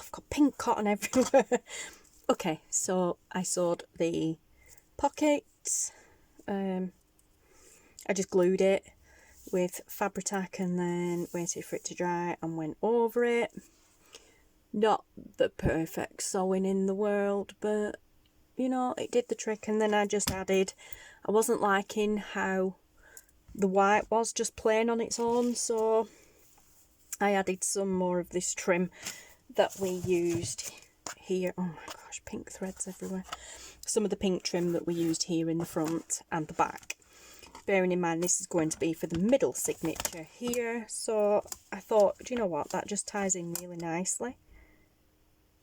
I've got pink cotton everywhere. Okay, so I sewed the pockets. I just glued it with Fabri-Tac and then waited for it to dry and went over it. Not the perfect sewing in the world, but you know, it did the trick. And then I just added, I wasn't liking how the white was just plain on its own, so I added some more of this trim that we used here. Oh my gosh, pink threads everywhere. Some of the pink trim that we used here in the front and the back. Bearing in mind this is going to be for the middle signature here, so I thought, do you know what, that just ties in really nicely.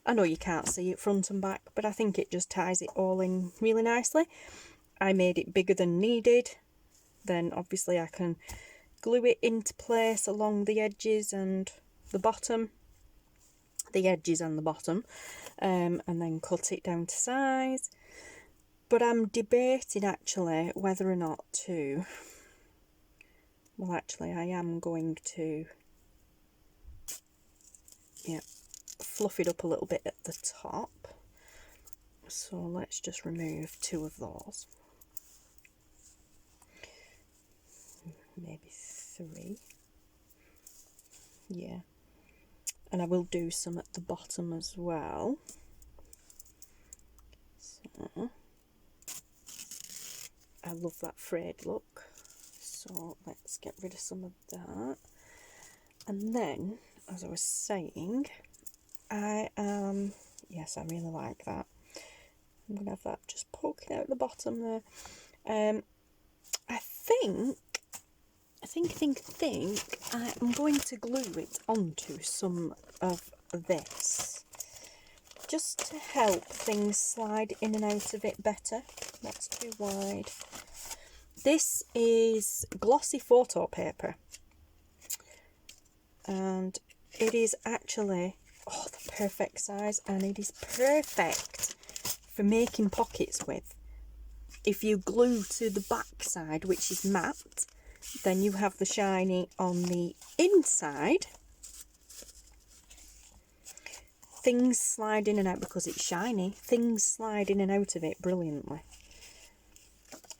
I know you can't see it front and back, but I think it just ties it all in really nicely. I made it bigger than needed. Then obviously I can glue it into place along the edges and the bottom. The edges and the bottom. And then cut it down to size. But I'm debating actually whether or not to... Well, actually I am going to... Yeah. Fluff it up a little bit at the top, so let's just remove 2 of those, maybe 3, yeah, and I will do some at the bottom as well. So I love that frayed look, so let's get rid of some of that. And then, as I was saying, yes, I really like that. I'm going to have that just poking out the bottom there. I think I'm going to glue it onto some of this, just to help things slide in and out of it better. That's too wide. This is glossy photo paper, and it is actually... oh, the perfect size, and it is perfect for making pockets with. If you glue to the back side, which is matte, then you have the shiny on the inside. Things slide in and out because it's shiny. Things slide in and out of it brilliantly.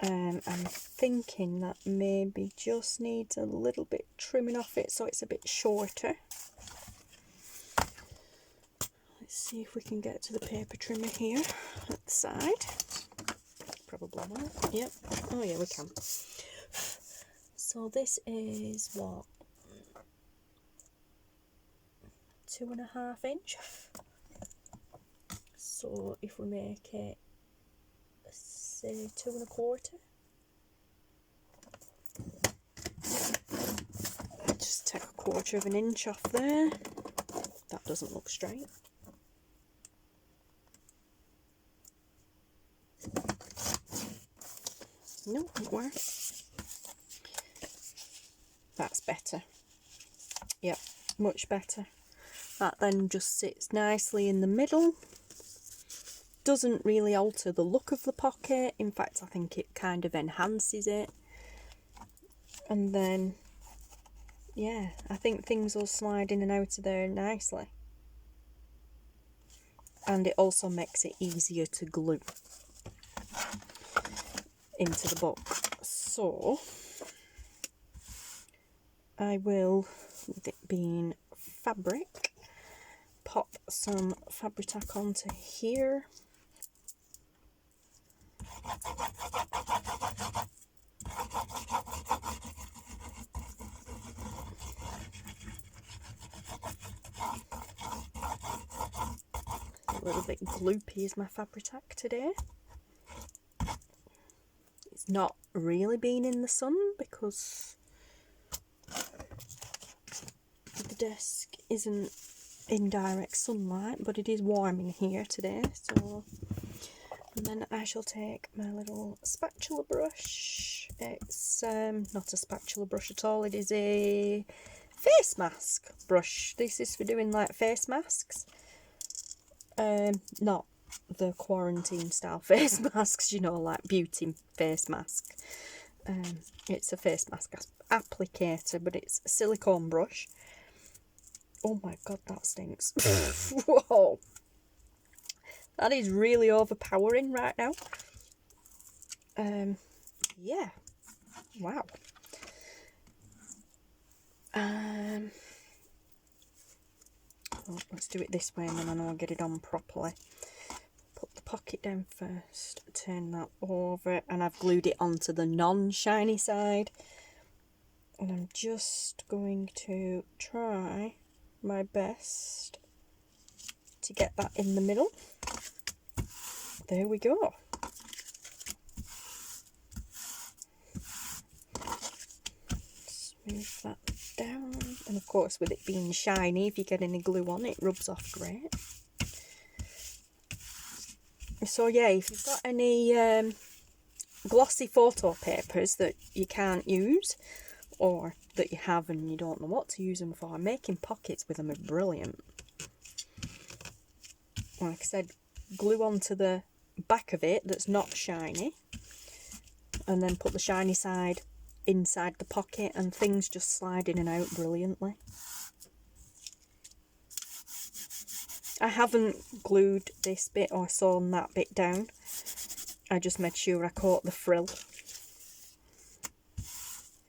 I'm thinking that maybe just needs a little bit trimming off it so it's a bit shorter. Let's see if we can get to the paper trimmer here at the side. Probably not. Yep. Oh yeah, we can. So this is what? 2.5 inch. So if we make it, say 2.25. Just take 1/4 inch off there. That doesn't look straight. No, it works. That's better. Yep, much better. That then just sits nicely in the middle. Doesn't really alter the look of the pocket. In fact, I think it kind of enhances it. And then, yeah, I think things will slide in and out of there nicely. And it also makes it easier to glue into the book. So I will, with it being fabric, pop some Fabri-Tac onto here. A little bit gloopy is my Fabri-Tac today. It's not really been in the sun because the desk isn't in direct sunlight, but it is warm in here today. So, and then I shall take my little spatula brush. It's not a spatula brush at all, it is a face mask brush. This is for doing like face masks, not the quarantine style face masks, you know, like beauty face mask. It's a face mask applicator, but it's a silicone brush. Oh my god, that stinks. Whoa. That is really overpowering right now. Yeah. Wow. Well, let's do it this way and then I know I'll get it on properly. Put the pocket down first, turn that over, and I've glued it onto the non-shiny side. And I'm just going to try my best to get that in the middle. There we go. Smooth that down. And of course, with it being shiny, if you get any glue on it, rubs off great. So yeah, if you've got any glossy photo papers that you can't use, or that you have and you don't know what to use them for, making pockets with them are brilliant. Like I said, glue onto the back of it that's not shiny, and then put the shiny side inside the pocket and things just slide in and out brilliantly. I haven't glued this bit or sewn that bit down. I just made sure I caught the frill.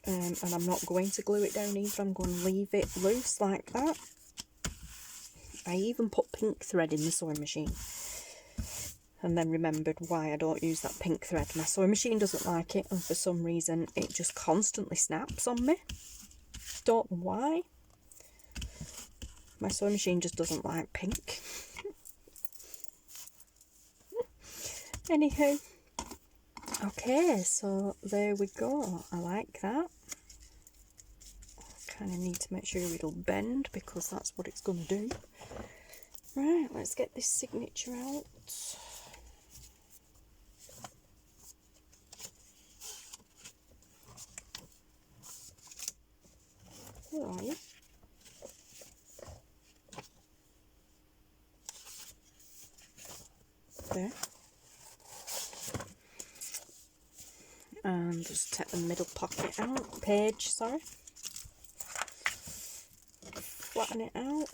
And I'm not going to glue it down either. I'm going to leave it loose like that. I even put pink thread in the sewing machine. And then remembered why I don't use that pink thread. My sewing machine doesn't like it, and for some reason it just constantly snaps on me. Don't know why. My sewing machine just doesn't like pink. Anywho. Okay, so there we go. I like that. Kind of need to make sure it'll bend because that's what it's going to do. Right, let's get this signature out. Where are you? There. And just take the middle pocket out, page, sorry. Flatten it out.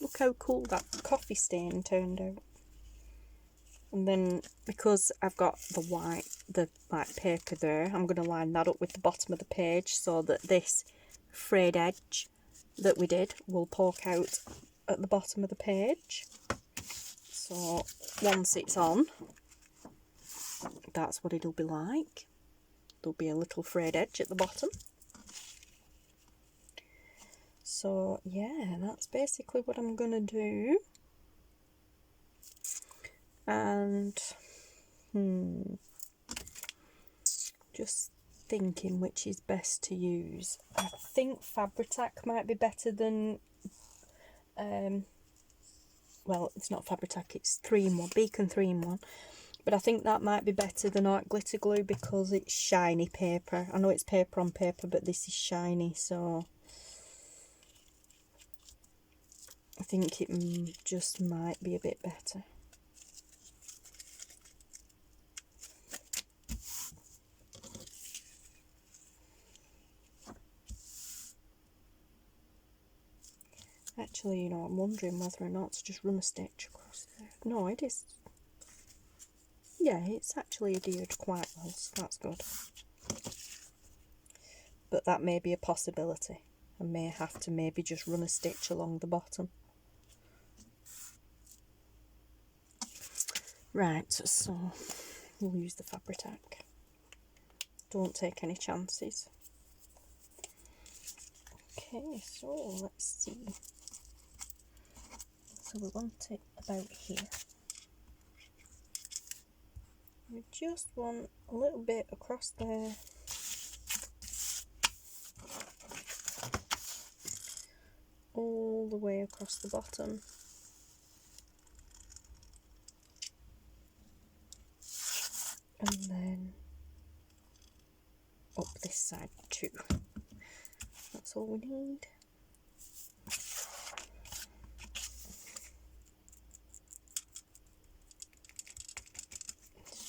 Look how cool that coffee stain turned out. And then, because I've got the white, the like paper there, I'm going to line that up with the bottom of the page so that this frayed edge that we did will poke out at the bottom of the page. So once it's on, that's what it'll be like. There'll be a little frayed edge at the bottom. So yeah, that's basically what I'm going to do. And just thinking which is best to use. I think Fabri-Tac might be better than well, it's not Fabri-Tac, it's 3-in-1, Beacon 3-in-1, but I think that might be better than art glitter glue because it's shiny paper. I know it's paper on paper, but this is shiny, so I think it just might be a bit better. Actually, you know, I'm wondering whether or not to just run a stitch across there. No, it is. Yeah, it's actually adhered quite well, so that's good. But that may be a possibility. I may have to maybe just run a stitch along the bottom. Right, so we'll use the Fabri-Tac. Don't take any chances. Okay, so let's see. So we want it about here. We just want a little bit across there. All the way across the bottom. And then up this side too. That's all we need.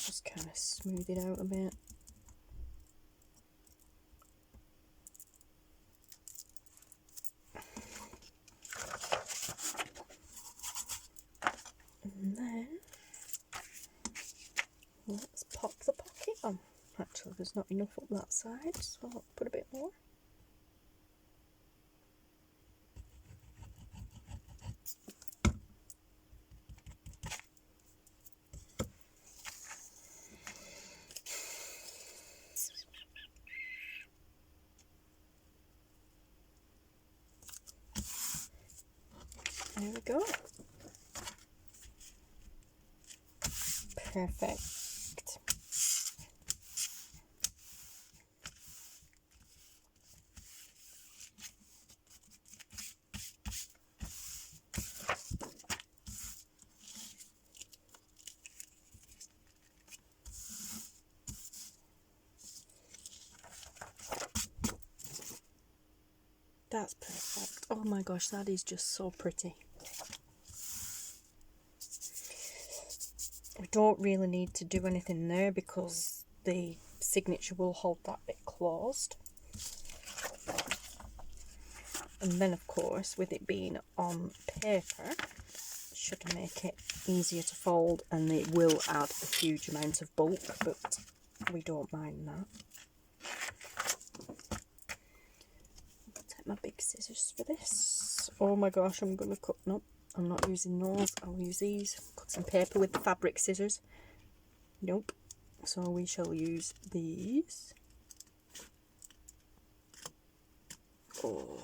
Just kind of smooth it out a bit. there's not enough up that side, so I'll put a bit more. There we go. Perfect. That's perfect. Oh my gosh, that is just so pretty. We don't really need to do anything there because the signature will hold that bit closed. And then of course, with it being on paper, it should make it easier to fold, and it will add a huge amount of bulk, but we don't mind that. Take my big scissors for this. Oh my gosh, I'm going to cut, nope, I'm not using those, I'll use these. Cut some paper with the fabric scissors. Nope. So we shall use these. Oh.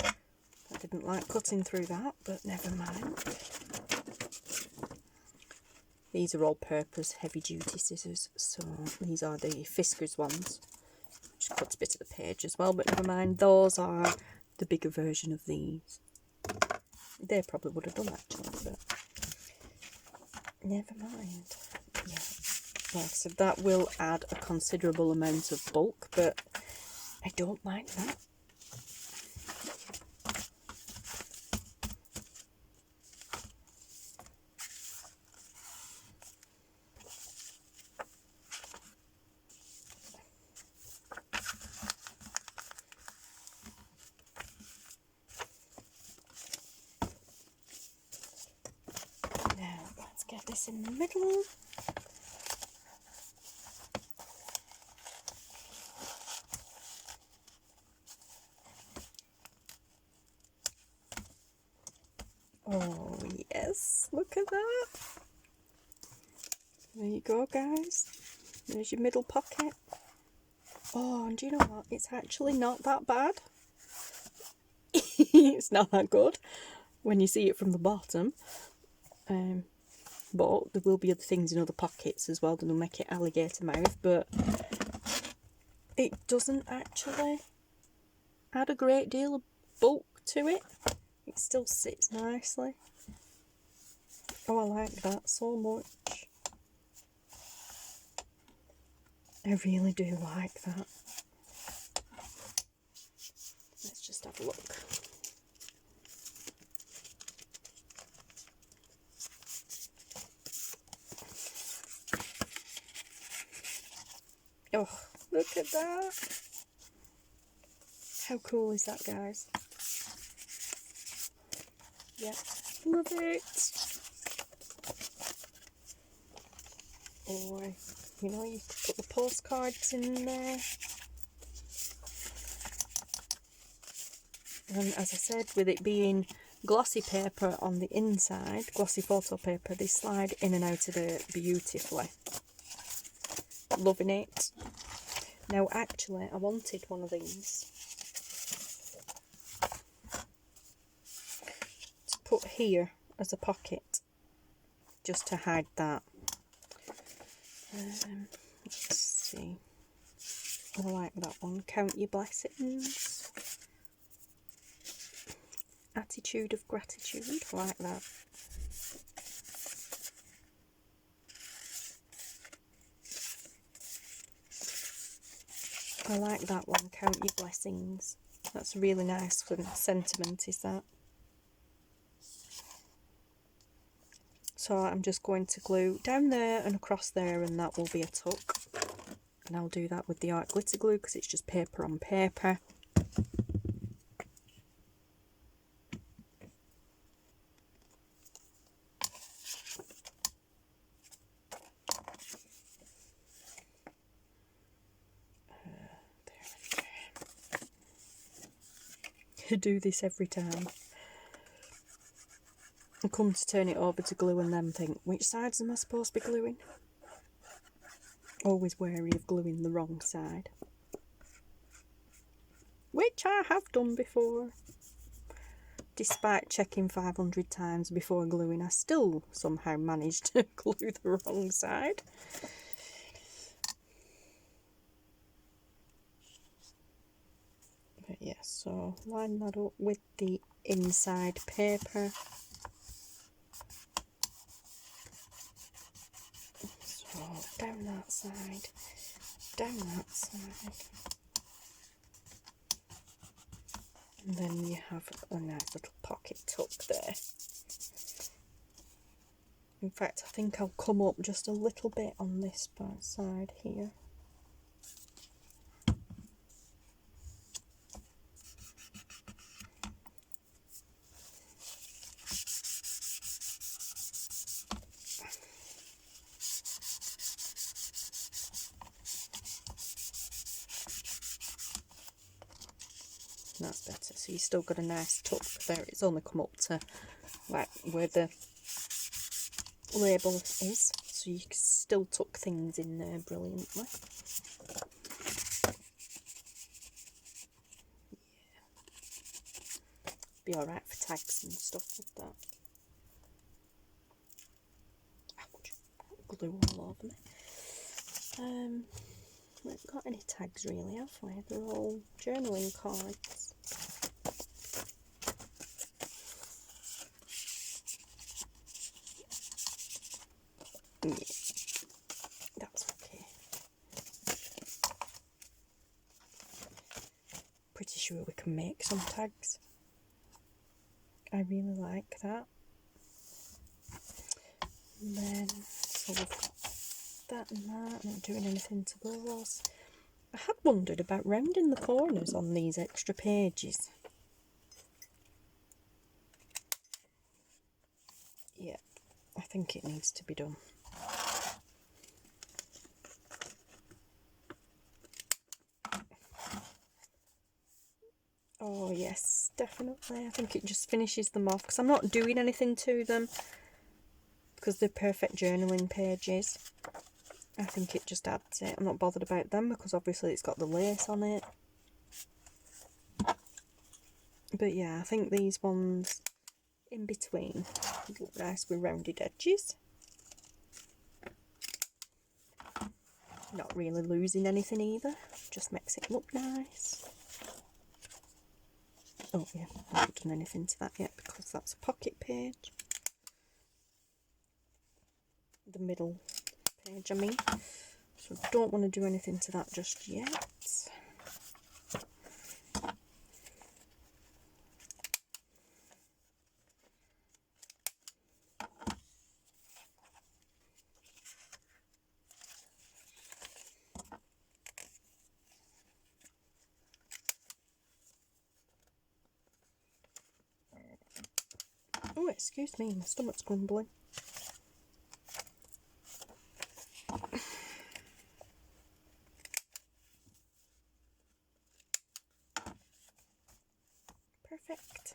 I didn't like cutting through that, but never mind. These are all purpose heavy duty scissors, so these are the Fiskars ones. Which cuts a bit of the page as well, but never mind. Those are the bigger version of these. They probably would have done actually, but never mind. Yeah, like I said, that will add a considerable amount of bulk, but I don't mind that. Now let's get this in the middle. Oh yes, look at that. There you go guys, there's your middle pocket. Oh, and do you know what, it's actually not that bad. It's not that good when you see it from the bottom, but there will be other things in other pockets as well that will make it alligator mouth, but it doesn't actually add a great deal of bulk to it. It still sits nicely. Oh, I like that so much. I really do like that. Let's just have a look. Oh, look at that. How cool is that, guys? Yep, love it. Or, you know, you could put the postcards in there. And as I said, with it being glossy paper on the inside, glossy photo paper, they slide in and out of it beautifully. Loving it. Now actually I wanted one of these to put here as a pocket, just to hide that. Let's see. I like that one. Count your blessings. Attitude of gratitude. I like that. I like that one. Count your blessings. That's a really nice sentiment, is that? So I'm just going to glue down there and across there, and that will be a tuck. And I'll do that with the art glitter glue because it's just paper on paper. to do this every time. I come to turn it over to glue and then think, which sides am I supposed to be gluing? Always wary of gluing the wrong side. Which I have done before. Despite checking 500 times before gluing, I still somehow managed to glue the wrong side. But yeah, so line that up with the inside paper. So down that side, down that side. And then you have a nice little pocket tuck there. In fact, I think I'll come up just a little bit on this side here. That's better. So you still got a nice tuck there. It's only come up to like where the label is, so you can still tuck things in there brilliantly. Yeah. Be alright for tags and stuff like that. Ouch. Glue all over me. We haven't got any tags really, have we? They're all journaling cards. Yeah, that's okay. Pretty sure we can make some tags. I really like that. And then, so we've got that and that, not doing anything to those. I had wondered about rounding the corners on these extra pages. Yeah, I think it needs to be done. Oh yes, definitely. I think it just finishes them off because I'm not doing anything to them because they're perfect journaling pages. I think it just adds it. I'm not bothered about them because obviously it's got the lace on it. But yeah, I think these ones in between look nice with rounded edges. Not really losing anything either, just makes it look nice. Oh yeah, I haven't done anything to that yet because that's a pocket page. The middle page, I mean. So I don't want to do anything to that just yet. Oh, excuse me, my stomach's grumbling. Perfect.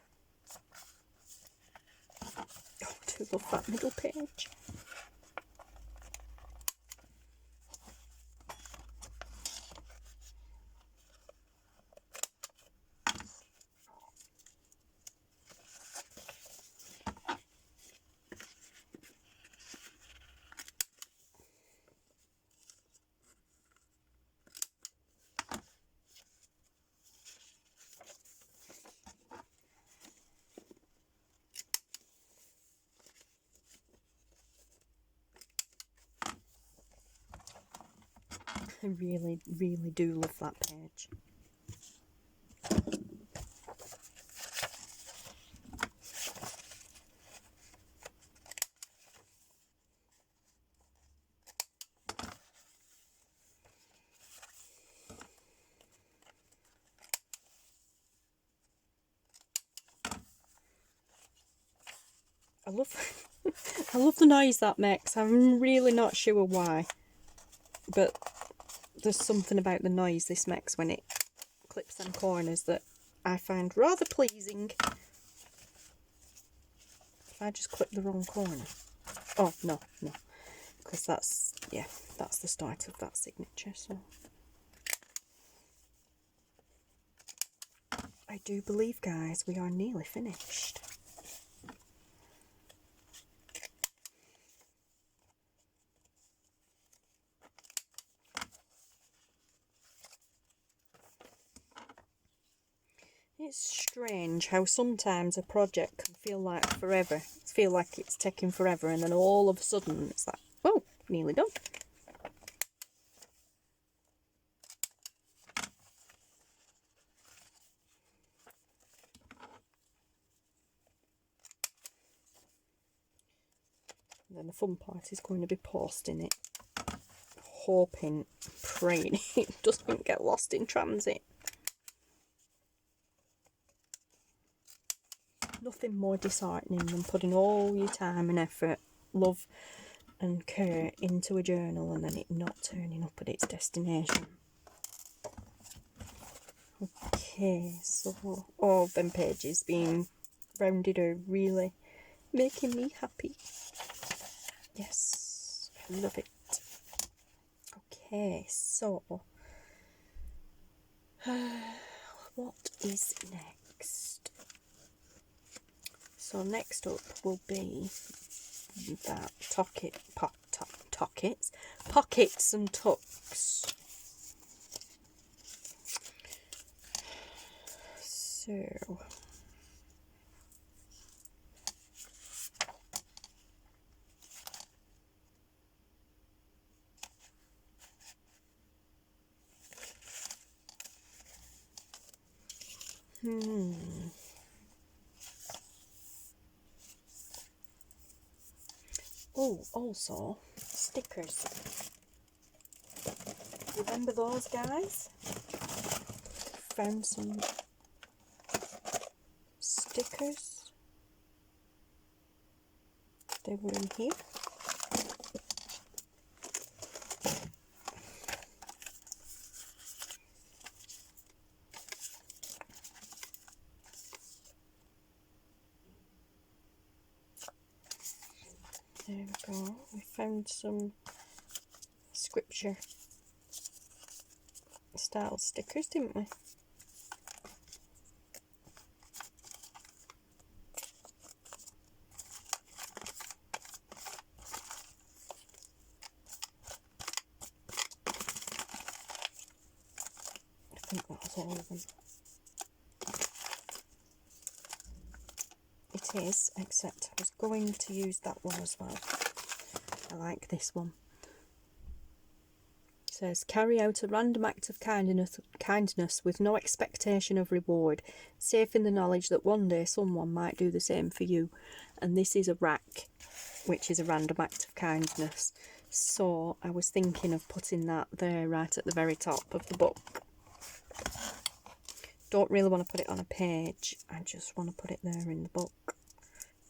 Oh, I do love that middle page. I really, really do love that page. I love the noise that makes. I'm really not sure why, but there's something about the noise this makes when it clips them corners that I find rather pleasing. If I just click the wrong corner. Oh, no, because that's, yeah, that's the start of that signature, so. I do believe, guys, we are nearly finished. It's strange how sometimes a project can feel like forever, feel like it's taking forever, and then all of a sudden it's like, oh, nearly done. And then the fun part is going to be posting it, hoping, praying it doesn't get lost in transit. Nothing more disheartening than putting all your time and effort, love and care into a journal and then it not turning up at its destination. Okay, so all of them pages being rounded are really making me happy. Yes, I love it. Okay, so what is next? So next up will be that pockets and tucks. So oh, also stickers. Remember those, guys? Found some stickers. They were in here. There we go. We found some scripture style stickers, didn't we? I think that was all of them. It is, except I was going to use that one as well. I like this one. It says, carry out a random act of kindness with no expectation of reward, safe in the knowledge that one day someone might do the same for you. And this is a rack, which is a random act of kindness. So I was thinking of putting that there right at the very top of the book. Don't really want to put it on a page, I just want to put it there in the book,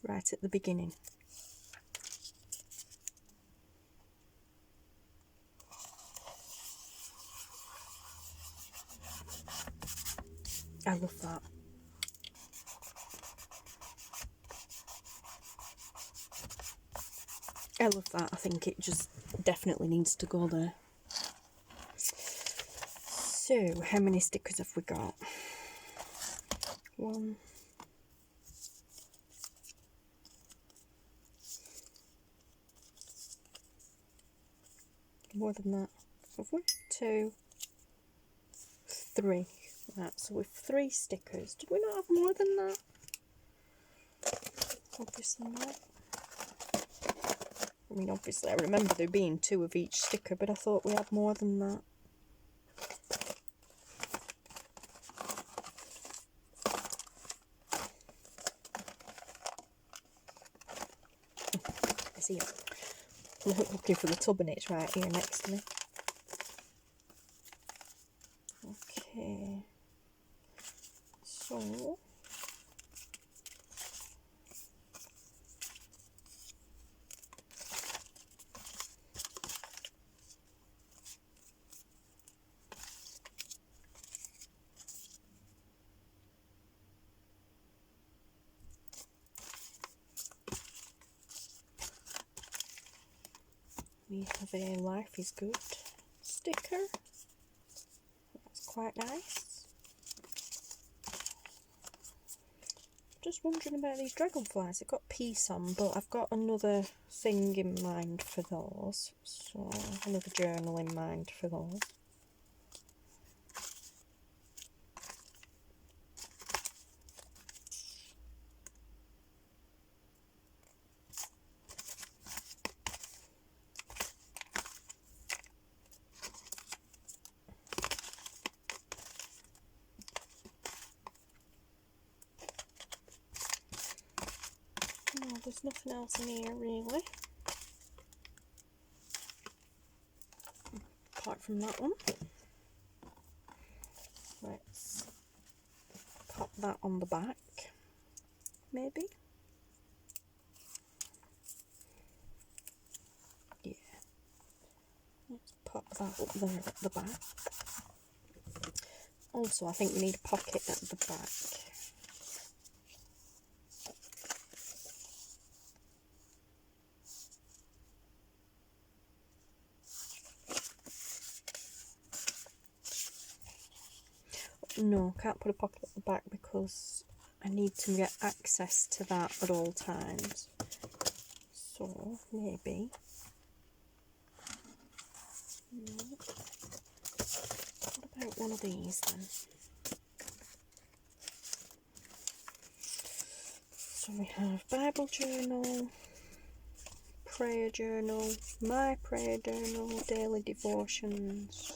right at the beginning. I love that. I love that. I think it just definitely needs to go there. So, how many stickers have we got? 1, more than that, have we? 2, 3. Right, so with 3 stickers. Did we not have more than that? Obviously not. I mean, obviously I remember there being 2 of each sticker, but I thought we had more than that. I see it. I'm looking for the tub and it's right here next to me. Okay. So We have a Life is Good sticker. That's quite nice. Just wondering about these dragonflies. They've got peace on, but I've got another thing in mind for those. So, another journal in mind for those. No, there's nothing else in here really. Apart from that one. Let's pop that on the back, maybe. Yeah. Let's pop that up there at the back. Also, I think we need a pocket at the back. No, can't put a pocket at the back because I need to get access to that at all times. So, maybe. No. What about one of these then? So we have Bible journal, prayer journal, my prayer journal, daily devotions.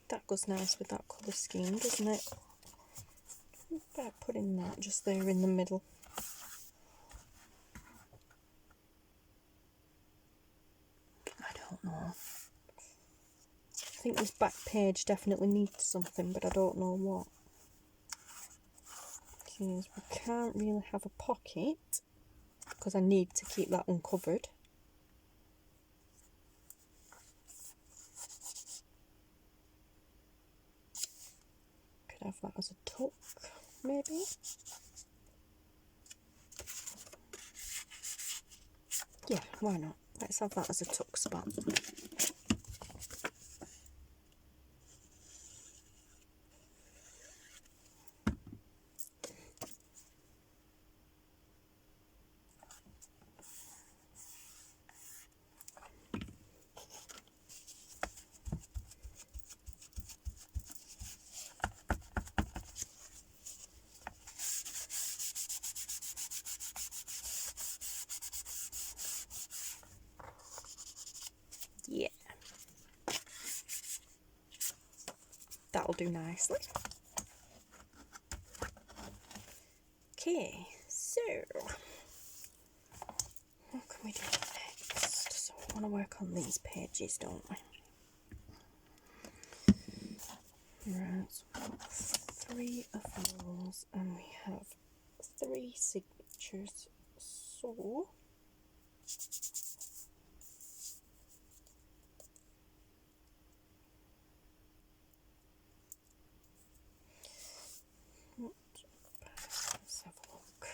That goes nice with that colour scheme, doesn't it? What about putting that just there in the middle? I don't know. I think this back page definitely needs something, but I don't know what. Because we can't really have a pocket, because I need to keep that uncovered. Could have that as a tuck, maybe. Yeah, why not? Let's have that as a tuck spot. Yeah. That'll do nicely. Okay, so what can we do next? So we want to work on these pages, don't we? Right, so we've got 3 of those and we have 3 signatures. So let's have a look.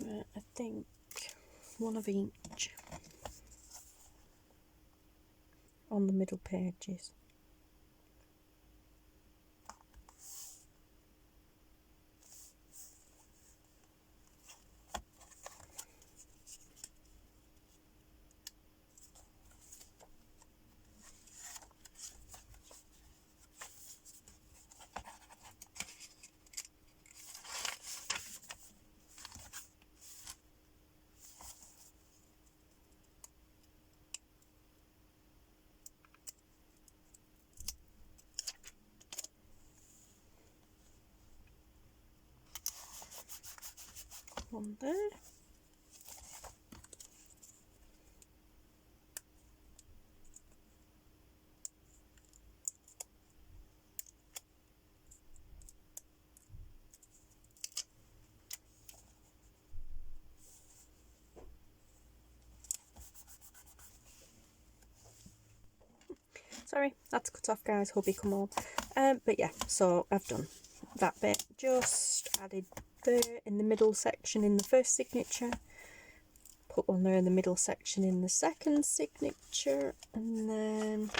Right, I think one of each on the middle pages. one there. Sorry, that's cut off, guys. Hubby come home. But yeah, so I've done that bit. Just added there in the middle section in the first signature. Put one there in the middle section in the second signature. And then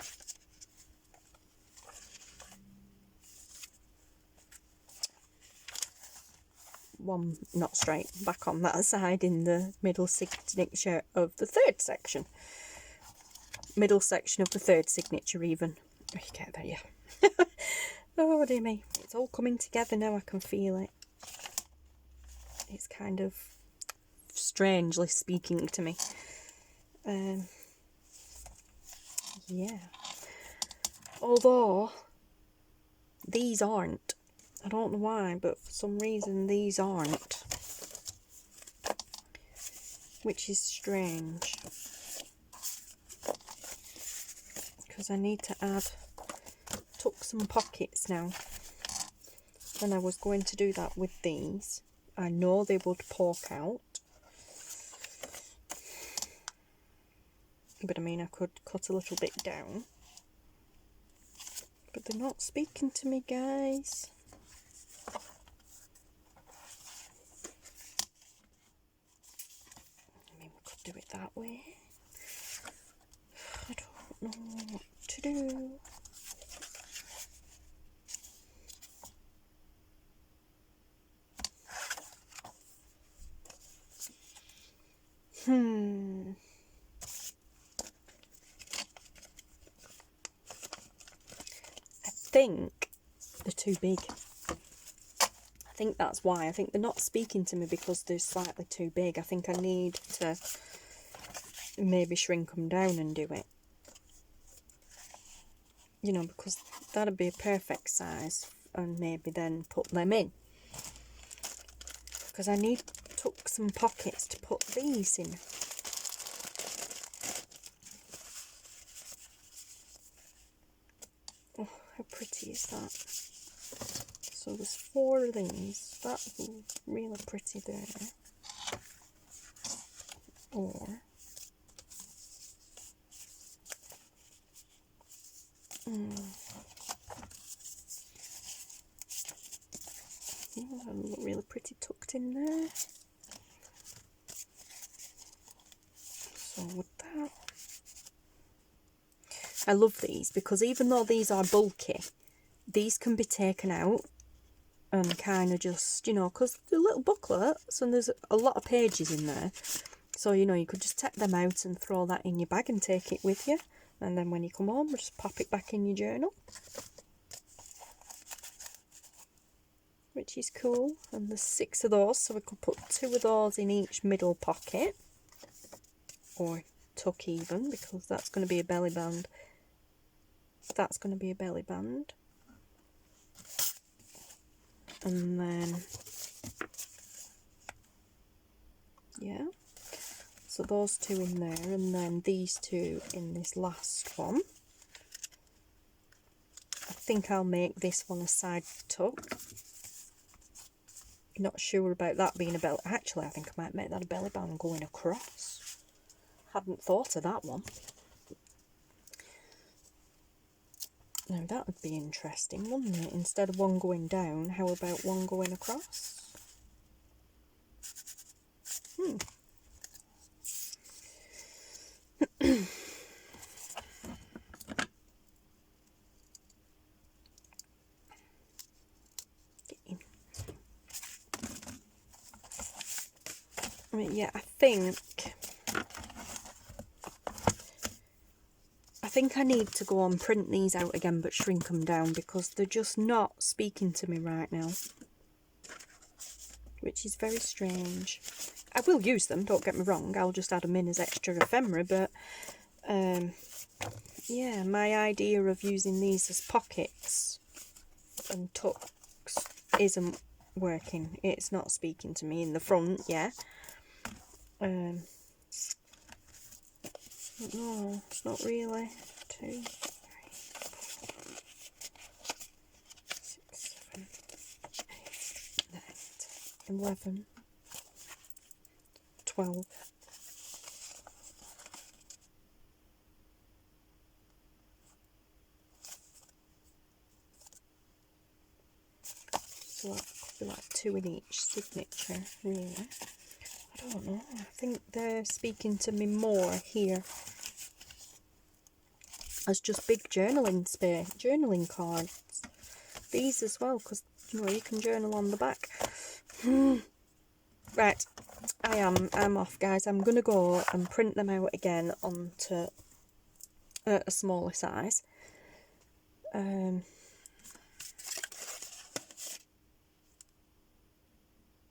one not straight back on that side in the middle signature of the third section. Middle section of the third signature even. Oh, you get there, yeah. Oh dear me. It's all coming together now, I can feel it. It's kind of strangely speaking to me. Yeah. Although, these aren't. I don't know why, but for some reason these aren't. Which is strange. Because I need to add, tuck some pockets now. And I was going to do that with these. I know they would poke out. But I mean, I could cut a little bit down. But they're not speaking to me, guys. I mean, we could do it that way. I don't know what to do. I think they're too big. I think that's why. I think they're not speaking to me because they're slightly too big. I think I need to maybe shrink them down and do it. You know, because that'd be a perfect size, and maybe then put them in. Because I need to tuck some pockets to put these in. Oh, how pretty is that? So there's 4 of these. That's really pretty there. Or yeah, that look really pretty tucked in there. So with that, I love these because even though these are bulky, these can be taken out and kind of just, you know, because they're little booklets and there's a lot of pages in there. So, you know, you could just take them out and throw that in your bag and take it with you. And then when you come home, just pop it back in your journal. Which is cool. And there's 6 of those, so we could put 2 of those in each middle pocket. Or tuck even, because that's going to be a belly band. That's going to be a belly band. And then, yeah. So those 2 in there, and then these 2 in this last one. I think I'll make this one a side tuck. Not sure about that being a belly. Actually, I think I might make that a belly band going across. Hadn't thought of that one. Now that would be interesting, wouldn't it? Instead of one going down, how about one going across? Yeah, I think I need to go and print these out again but shrink them down because they're just not speaking to me right now, which is very strange. I will use them, don't get me wrong, I'll just add them in as extra ephemera, but yeah, my idea of using these as pockets and tucks isn't working. It's not speaking to me in the front, yeah. No, it's not really. 2, 3, 6, 7, 8, 9, 10, 11, 12. So that could be like 2 in each signature, really. I don't know. I think they're speaking to me more here as just big journaling cards. These as well, because you know you can journal on the back. Right, I'm off, guys. I'm gonna go and print them out again onto a smaller size. You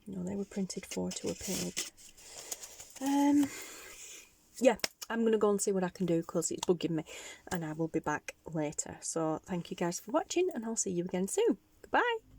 know, they were printed 4 to a page. Yeah, I'm going to go and see what I can do because it's bugging me, and I will be back later. So thank you guys for watching, and I'll see you again soon. Goodbye.